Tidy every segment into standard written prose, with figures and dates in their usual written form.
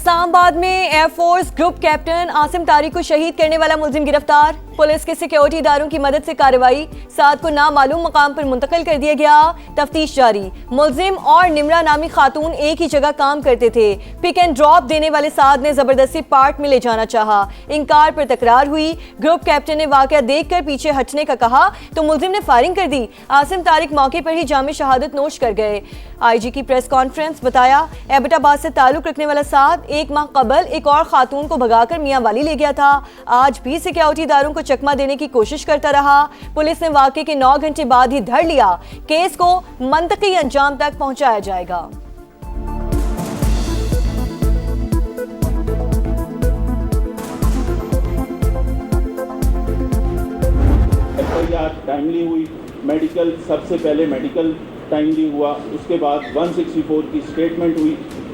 इस्लामाबाद में air force group captain Asim Tariq को शहीद करने वाला मुलजिम गिरफ्तार। पुलिस के सिक्योरिटी इदारों की मदद से कार्रवाई, 7 को नामालूम मकाम पर मुंतकिल कर दिया गया। तफ्तीश जारी। मुलजिम और निमरा नामी खातून एक ही जगह काम करते थे। पिक एंड ड्रॉप देने वाले साद ने जबरदस्ती पार्ट में ले जाना चाहा, इंकार पर तकरार हुई। ग्रुप कैप्टन ने वाकया देखकर पीछे हटने का कहा तो मुलजिम ने फायरिंग कर दी। आसिम तारिक मौके पर ही जामे शहादत नोश कर गए। IG की प्रेस कॉन्फ्रेंस। बताया, एबटाबाद से ताल्लुक रखने वाला साद 1 माह कबल एक और खातून को भगाकर मियां वाली ले गया था। आज भी सिक्योरिटी इदारों को चकमा देने की कोशिश करता रहा। पुलिस ने वाकये के 9 घंटे बाद ही धर लिया। केस को मंतकी अंजाम तक पहुंचाया जाएगा। टाइमली हुई, मेडिकल सबसे पहले मेडिकल टाइमली हुआ, उसके बाद 164 की स्टेटमेंट हुई,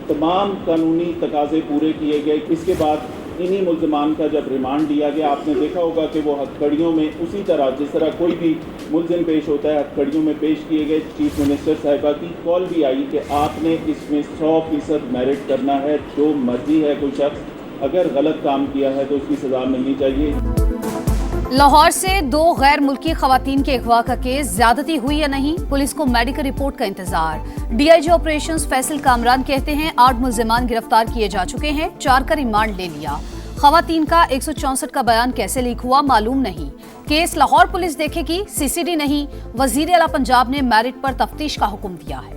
तमाम कानूनी तकाजे पूरे किए गए। इसके बाद इन्हीं मुल्ज़िमान का जब रिमांड लिया गया, आपने देखा होगा कि वो हथकड़ियों में उसी तरह जिस तरह कोई भी मुल्ज़िम पेश होता है हथकड़ियों में पेश किए गए। चीफ मिनिस्टर साहिबा की कॉल भी आई कि आपने इसमें 100% मेरिट करना है। जो मर्जी है कोई शख्स अगर गलत काम किया है तो उसकी सज़ा मिलनी चाहिए। लाहौर से 2 गैर मुल्की खवातीन के अगवा का केस, ज्यादती हुई या नहीं, पुलिस को मेडिकल रिपोर्ट का इंतजार। DIG ऑपरेशंस फैसल कामरान कहते हैं 8 मुल्जिमान गिरफ्तार किए जा चुके हैं, 4 का रिमांड ले लिया। खवातीन का 164 का बयान कैसे लीक हुआ मालूम नहीं। केस लाहौर पुलिस देखेगी, CCD नहीं। वजीर आला पंजाब ने मेरिट पर तफ्तीश का हुक्म दिया है।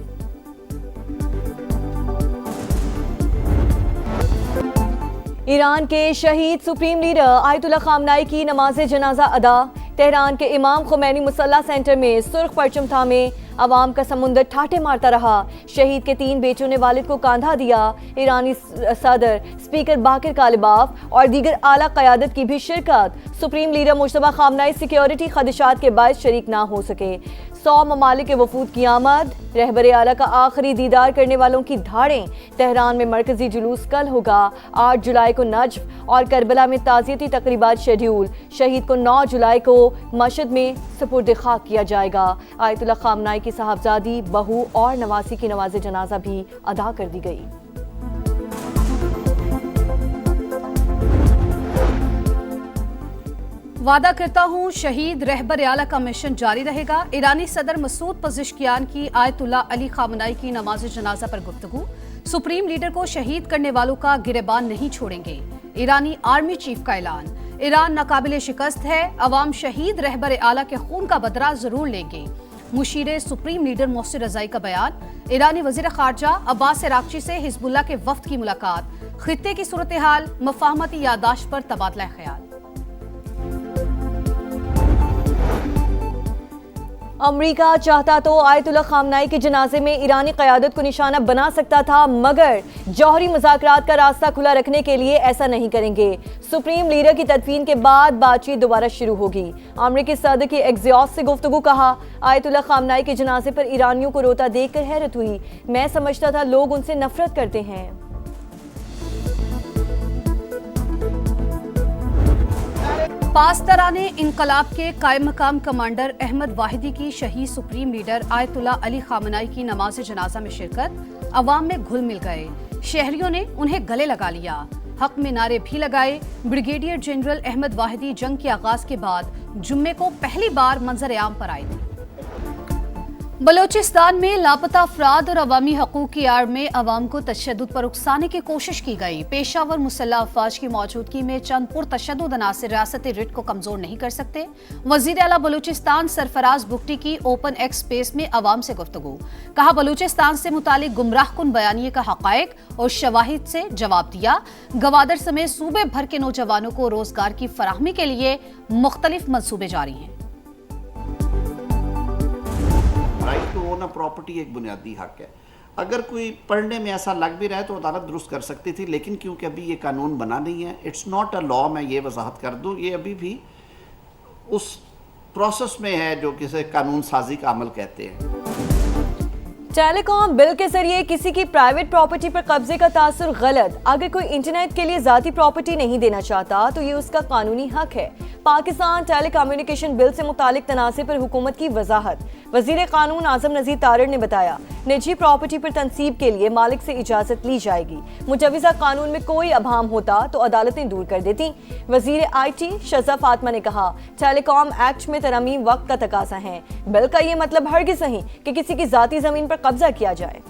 ईरान के शहीद सुप्रीम लीडर आयतुल्लाह खामनाई की नमाज जनाजा अदा। तेहरान के इमाम खुमैनी मुसल्ला सेंटर में सुर्ख परचम थामे अवाम का समुंदर ठाटे मारता रहा। शहीद के 3 बेटों ने वालिद को कांधा दिया। ईरानी सदर स्पीकर बाकिर कालिबाफ और दीगर आला क़यादत की भी शिरकत। Supreme leader Mojtaba Khamenei security खदशात के बायस शरीक ना हो सके। 100 ममालिक के वफूद की आमद। रहबर आला का आखिरी दीदार करने वालों की धाड़ें। तेहरान में मरकजी जुलूस कल होगा। 8 जुलाई को नजफ और करबला में ताज़ियती तकरीबात शेड्यूल। शहीद को 9 जुलाई को मशहद में सुपुर्द खाक किया जाएगा। आयतुल्लाह खामनाई की साहबजादी, बहू और नवासी की नमाज जनाजा भी अदा कर दी गई। वादा करता हूँ शहीद रहबर आला का मिशन जारी रहेगा। ईरानी सदर मसूद पज़ेश्कियान की आयतुल्लाह अली खामनाई की नमाज जनाजा पर गुफ्तगू। सुप्रीम लीडर को शहीद करने वालों का गिरेबान नहीं छोड़ेंगे। ईरानी आर्मी चीफ का ऐलान। ईरान नाकाबिले शिकस्त है, अवाम शहीद रहबर आला के खून का बदला जरूर लेंगे। मुशीरे सुप्रीम लीडर मोहसिन रज़ाई का बयान। ईरानी वज़ीर ख़ारजा अब्बास अराग़ची से हिज़्बुल्लाह के वफ़द की मुलाकात। खित्ते की सूरत हाल, मफ़ाहमती यादाश्त पर तबादला ख्याल। अमरीका चाहता तो आयतुल्लाह खामनाई के जनाजे में ईरानी क़यादत को निशाना बना सकता था, मगर जौहरी मुज़ाकरात का रास्ता खुला रखने के लिए ऐसा नहीं करेंगे। सुप्रीम लीडर की तदफीन के बाद बातचीत दोबारा शुरू होगी। अमरीकी सदर की एक्सियोस से गुफ्तगू। कहा, आयतुल्लाह खामनाई के जनाजे पर ईरानियों को रोता देखकर हैरत हुई। मैं समझता था लोग उनसे नफरत करते हैं। पासदाराने इनकलाब के कायम मकाम कमांडर अहमद वाहिदी की शहीद सुप्रीम लीडर आयतुल्लाह अली खामनाई की नमाज जनाजा में शिरकत। अवाम में घुल मिल गए। शहरियों ने उन्हें गले लगा लिया। हक में नारे भी लगाए। ब्रिगेडियर जनरल अहमद वाहिदी जंग के आगाज के बाद जुम्मे को पहली बार मंजर आम पर आए थे। बलोचिस्तान में लापता अफराद और अवामी हकूक की आड़ में अवाम को तशद्दुद पर उकसाने की कोशिश की गई। पेशावर मुसल्लह अफवाज की मौजूदगी में चंद पुरतशद्दुद अनासिर रियासती रिट को कमजोर नहीं कर सकते। वजीर आला बलूचिस्तान सरफराज बुगटी की ओपन एक्स स्पेस में अवाम से गुफ्तगू। कहा, बलूचिस्तान से मुतालिक गुमराहकुन बयानिए का हकायक और शवाहिद से जवाब दिया। गवादर समेत सूबे भर के नौजवानों को रोजगार की फराहमी के लिए मुख्तलिफ मंसूबे जारी हैं। Right to own a property एक बुनियादी हक है। अगर कोई पढ़ने में ऐसा लग भी रहा है तो अदालत दुरुस्त कर सकती थी, लेकिन क्योंकि अभी ये कानून बना नहीं है, इट्स नॉट अ लॉ, मैं ये वजाहत कर दूं, ये अभी भी उस प्रोसेस में है जो किसे कानून साजी का अमल कहते हैं। टेलीकॉम बिल के जरिए किसी की प्राइवेट प्रॉपर्टी पर कब्जे का तासुर गलत। अगर कोई इंटरनेट के लिए जाती प्रॉपर्टी नहीं देना चाहता तो ये उसका कानूनी हक है। पाकिस्तान टेलीकम्युनिकेशन बिल से मुतालिक तनाज़े पर हुकूमत की वजाहत। वज़ीर कानून आज़म नज़ीर तारड़ ने बताया, निजी प्रॉपर्टी पर तनसीब के लिए मालिक से इजाज़त ली जाएगी। मुजवज़ा कानून में कोई अभाम होता तो अदालतें दूर कर देती। वज़ीर IT शज़ा फातिमा ने कहा, टेलीकॉम एक्ट में तरमीम वक्त का तकाज़ा है। बिल का ये मतलब हरगिज़ नहीं कि किसी की ज़ाती ज़मीन पर कब्जा किया जाए।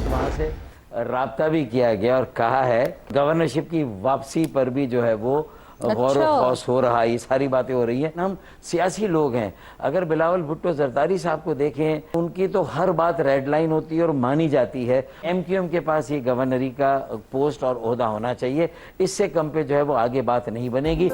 वहाँ से राब्ता भी किया गया और कहा है गवर्नरशिप की वापसी पर भी जो है वो गौर फौस हो रहा है। ये सारी बातें हो रही हैं। हम सियासी लोग हैं, अगर बिलावल भुट्टो जरदारी साहब को देखें, उनकी तो हर बात रेड लाइन होती है और मानी जाती है। MQM के पास ये गवर्नरी का पोस्ट और ओहदा होना चाहिए, इससे कम पे जो है वो आगे बात नहीं बनेगी।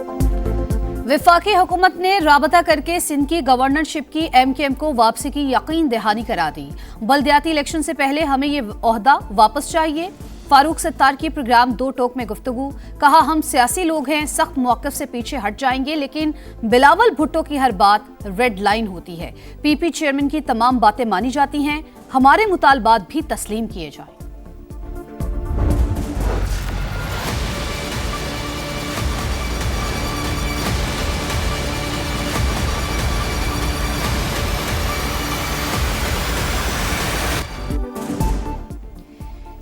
वफाकी हुकूमत ने राबता करके सिंध की गवर्नरशिप की MQM को वापसी की यकीन दहानी करा दी। बल्दियाती इलेक्शन से पहले हमें ये ओहदा वापस चाहिए। फारूक सत्तार की प्रोग्राम 2 टोक में गुफ्तगू, कहा हम सियासी लोग हैं, सख्त मौक़िफ़ से पीछे हट जाएंगे, लेकिन बिलावल भुट्टो की हर बात रेड लाइन होती है। PP चेयरमैन की तमाम बातें मानी जाती हैं, हमारे मुतालबात भी तस्लीम किए जाएं।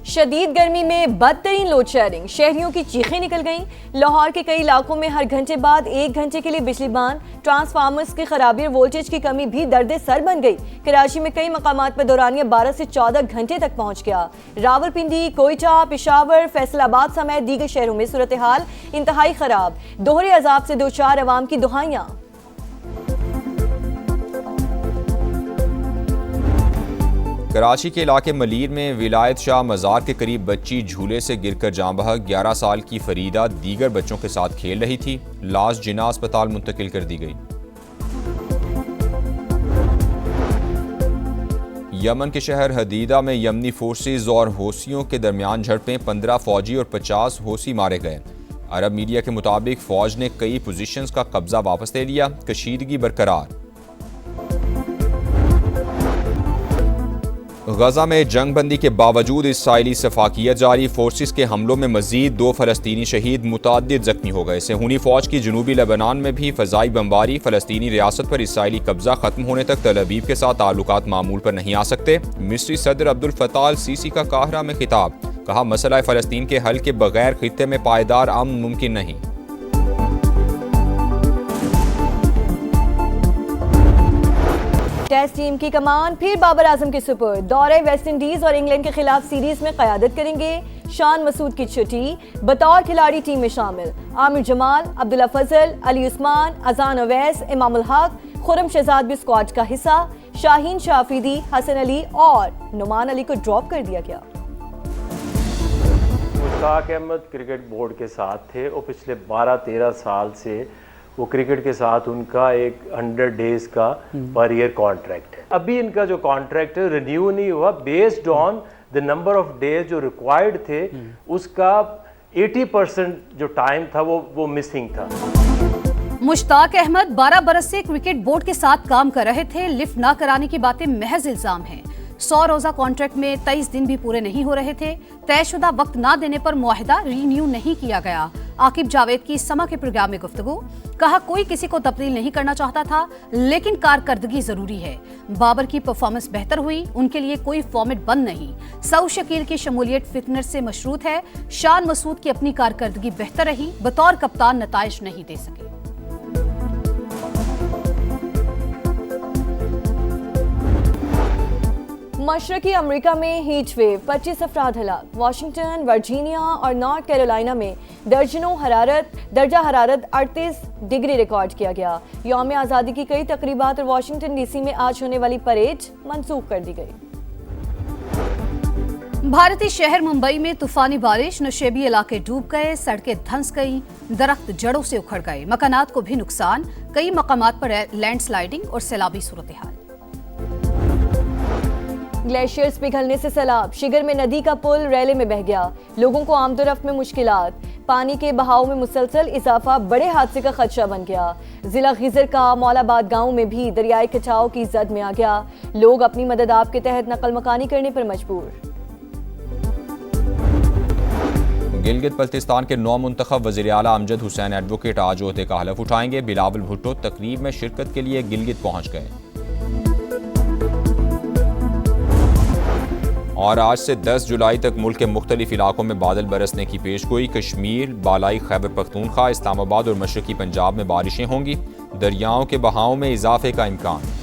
शदीद गर्मी में बदतरीन लोड शेयरिंग, शहरियों की चीखें निकल गईं। लाहौर के कई इलाकों में हर घंटे बाद 1 घंटे के लिए बिजली बंद। ट्रांसफार्मर्स की खराबी और वोल्टेज की कमी भी दर्द सर बन गई। कराची में कई मकामात पर दौरानिया 12 से 14 घंटे तक पहुंच गया। रावलपिंडी, कोयटा, पेशावर, फैसलाबाद समेत दीगर शहरों में सूरत हाल इंतहाई खराब। दोहरे अजाब से दो चार अवाम की दुहाइयां। कराची के इलाके मलीर में विलायत शाह मज़ार के करीब बच्ची झूले से गिरकर जाँ बहक। 11 साल की फरीदा दीगर बच्चों के साथ खेल रही थी। लाश जिना अस्पताल मुंतकिल कर दी गई। यमन के शहर हदीदा में यमनी फोर्सेज और हौसियों के दरमियान झड़पें, 15 फौजी और 50 हौसी मारे गए। अरब मीडिया के मुताबिक फौज ने कई पोजीशंस का कब्जा वापस ले लिया, कशीदगी बरकरार। गजा में जंग बंदी के बावजूद इसराइली सफाकियत जारी। फोर्सेस के हमलों में मजीद 2 फलस्तीनी शहीद, मुताद्दिद जख्मी हो गए। सेहूनी फौज की जनूबी लेबनान में भी फजाई बमबारी। फलस्तीनी रियासत पर इसराइली कब्जा खत्म होने तक तल अवीव के साथ ताल्लुकात मामूल पर नहीं आ सकते। मिस्री सदर अब्दुल फताह अल सीसी का काहिरा में खिताब, कहा मसला फ़लस्तीन के हल के बगैर खित्ते में पायदार अमन मुमकिन नहीं। टेस्ट टीम की कमान फिर बाबर आजम के सुपुर्द। दौरे वेस्ट इंडीज और इंग्लैंड के खिलाफ सीरीज में क़यादत करेंगे। शान मसूद की छुट्टी, बतौर खिलाड़ी टीम में शामिल। आमिर जमाल, अब्दुल्ला फजल, अली उस्मान, अजान अवैस, इमामुल हक, खुरम शहजाद भी स्क्वाड का हिस्सा। शाहीन शाफिदी, हसन अली और नुमान अली को ड्रॉप कर दिया गया। मुश्ताक अहमद क्रिकेट बोर्ड के साथ थे और पिछले 12-13 साल से वो क्रिकेट के साथ उनका एक 100 डेज का पर ईयर कॉन्ट्रैक्ट है। अभी इनका जो कॉन्ट्रैक्ट है रिन्यू नहीं हुआ, based on the number of days जो रिक्वायर्ड थे उसका 80% जो टाइम था वो मिसिंग था। मुश्ताक अहमद 12 बरस से क्रिकेट बोर्ड के साथ काम कर रहे थे। लिफ्ट ना कराने की बातें महज इल्जाम हैं। 100 रोजा कॉन्ट्रैक्ट में 23 दिन भी पूरे नहीं हो रहे थे। तयशुदा वक्त ना देने पर मुआहिदा रीन्यू नहीं किया गया। आकिब जावेद की समा के प्रोग्राम में गुफ्तगू, कहा कोई किसी को तब्दील नहीं करना चाहता था, लेकिन कारकर्दगी जरूरी है। बाबर की परफॉर्मेंस बेहतर हुई, उनके लिए कोई फॉर्मेट बंद नहीं। सऊ शकील की शमूलियत फिटनेस से मशरूत है। शान मसूद की अपनी कारकर्दगी बेहतर रही, बतौर कप्तान नताइज नहीं दे सके। मशरकी अमेरिका में हीट वेव, 25 अफराद हलाक। वाशिंगटन, वर्जीनिया और नॉर्थ कैरोलिना में दर्जा हरारत 38 डिग्री रिकॉर्ड किया गया। यौम आज़ादी की कई तकरीबात और वाशिंगटन DC में आज होने वाली परेड मंसूख कर दी गई। भारतीय शहर मुंबई में तूफानी बारिश, नशेबी इलाके डूब गए, सड़कें धंस गईं, दरख्त जड़ों से उखड़ गए, मकानात को भी नुकसान, कई मकामात पर लैंडस्लाइडिंग और सैलाबी सूरत हाल। ग्लेशियर्स पिघलने से सैलाब, शिगर में नदी का पुल रैले में बह गया। लोगों को आमदोरफ्त में मुश्किलात, पानी के बहाव में मुसलसल इजाफा बड़े हादसे का खदशा बन गया। जिला खिजर का मौलाबाद गांव में भी दरियाई कटाव की जद में आ गया। लोग अपनी मदद आपके तहत नकल मकानी करने पर मजबूर। गिलगित बल्तिस्तान के नौ मुंतखब वज़ीर आला अमजद हुसैन एडवोकेट आज ओहदे का हलफ उठाएंगे। बिलावल भुट्टो तकरीब में शिरकत के लिए गिलगित पहुंच गए। और आज से 10 जुलाई तक मुल्क के मुख्तलिफ इलाकों में बादल बरसने की पेशगोई। कश्मीर, बालाई खैबर पख्तूनख्वा, इस्लामाबाद और मशरकी पंजाब में बारिशें होंगी। दरियाओं के बहाव में इजाफे का इम्कान।